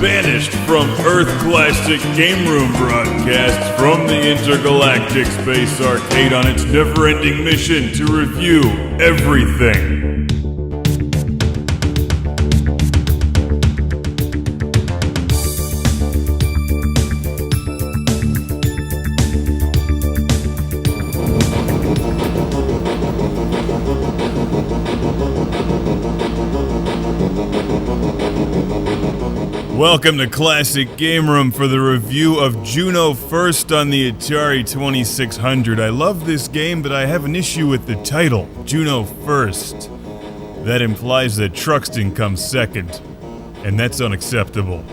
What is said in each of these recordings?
banished from Earth Classic Game Room broadcasts from the Intergalactic Space Arcade on its never-ending mission to review everything. Welcome to Classic Game Room for the review of JUNO First on the Atari 2600. I love this game, but I have an issue with the title, JUNO First. That implies that Truxton comes second, and that's unacceptable.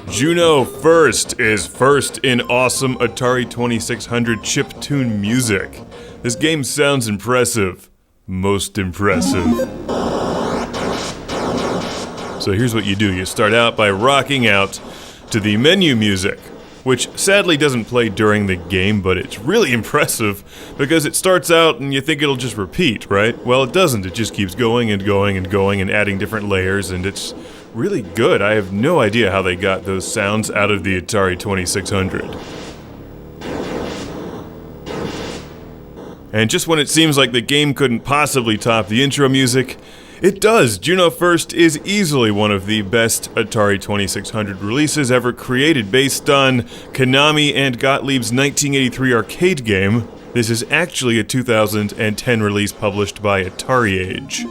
JUNO First is first in awesome Atari 2600 chiptune music. This game sounds impressive. Most impressive. So here's what you do. You start out by rocking out to the menu music, which sadly doesn't play during the game, but it's really impressive because it starts out and you think it'll just repeat, right? Well, it doesn't. It just keeps going and going and going and adding different layers, and it's really good. I have no idea how they got those sounds out of the Atari 2600. And just when it seems like the game couldn't possibly top the intro music, it does. JUNO First is easily one of the best Atari 2600 releases ever created, based on Konami and Gottlieb's 1983 arcade game. This is actually a 2010 release published by Atari Age.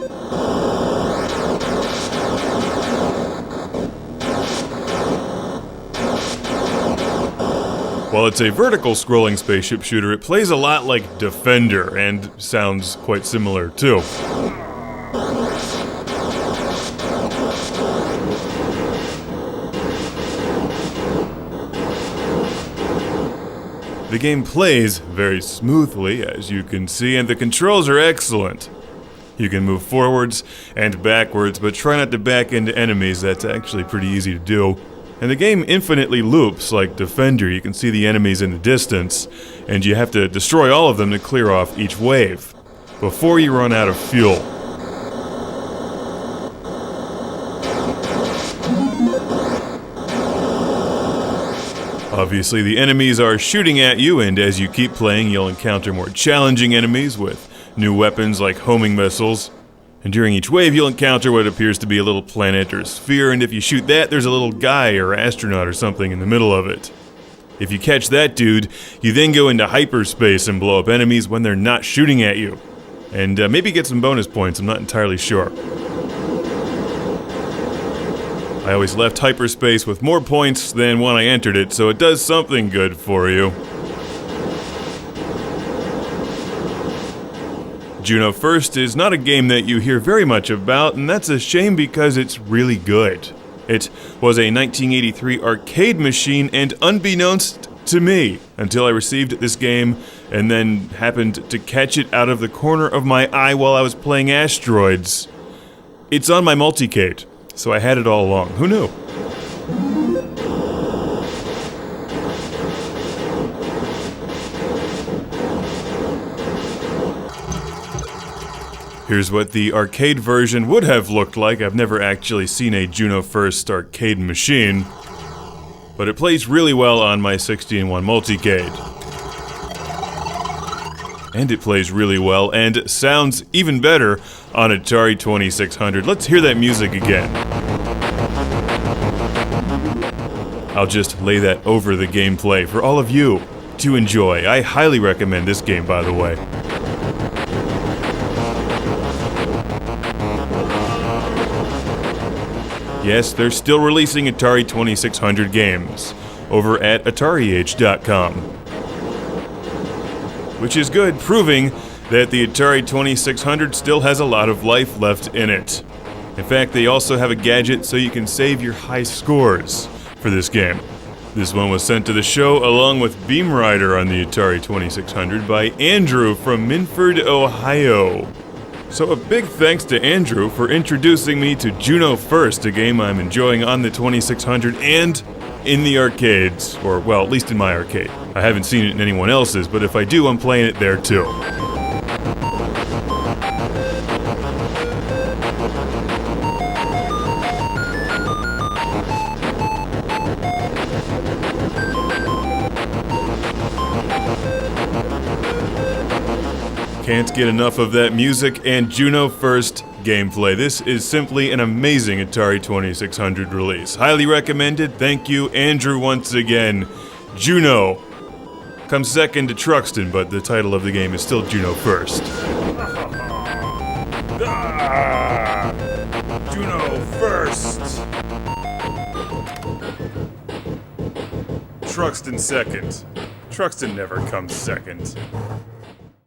While it's a vertical scrolling spaceship shooter, it plays a lot like Defender, and sounds quite similar too. The game plays very smoothly, as you can see, and the controls are excellent. You can move forwards and backwards, but try not to back into enemies. That's actually pretty easy to do. And the game infinitely loops like Defender. You can see the enemies in the distance, and you have to destroy all of them to clear off each wave before you run out of fuel. Obviously, the enemies are shooting at you, and as you keep playing, you'll encounter more challenging enemies with new weapons like homing missiles. And during each wave, you'll encounter what appears to be a little planet or sphere, and if you shoot that, there's a little guy or astronaut or something in the middle of it. If you catch that dude, you then go into hyperspace and blow up enemies when they're not shooting at you. And maybe get some bonus points, I'm not entirely sure. I always left hyperspace with more points than when I entered it, so it does something good for you. JUNO First is not a game that you hear very much about, and that's a shame because it's really good. It was a 1983 arcade machine, and unbeknownst to me, until I received this game and then happened to catch it out of the corner of my eye while I was playing Asteroids, it's on my multicade, so I had it all along. Who knew? Here's what the arcade version would have looked like. I've never actually seen a JUNO First arcade machine, but it plays really well on my 16-1 multicade. And it plays really well and sounds even better on Atari 2600. Let's hear that music again. I'll just lay that over the gameplay for all of you to enjoy. I highly recommend this game, by the way. Yes, they're still releasing Atari 2600 games over at AtariAge.com. Which is good, proving that the Atari 2600 still has a lot of life left in it. In fact, they also have a gadget so you can save your high scores for this game. This one was sent to the show along with Beam Rider on the Atari 2600 by Andrew from Minford, Ohio. So a big thanks to Andrew for introducing me to JUNO First, a game I'm enjoying on the 2600 and in the arcades, or well, at least in my arcade. I haven't seen it in anyone else's, but if I do, I'm playing it there too. Can't get enough of that music and JUNO first gameplay. This is simply an amazing Atari 2600 release. Highly recommended. Thank you, Andrew, once again. JUNO comes second to Truxton, but the title of the game is still JUNO first. JUNO first. Truxton second. Truxton never comes second.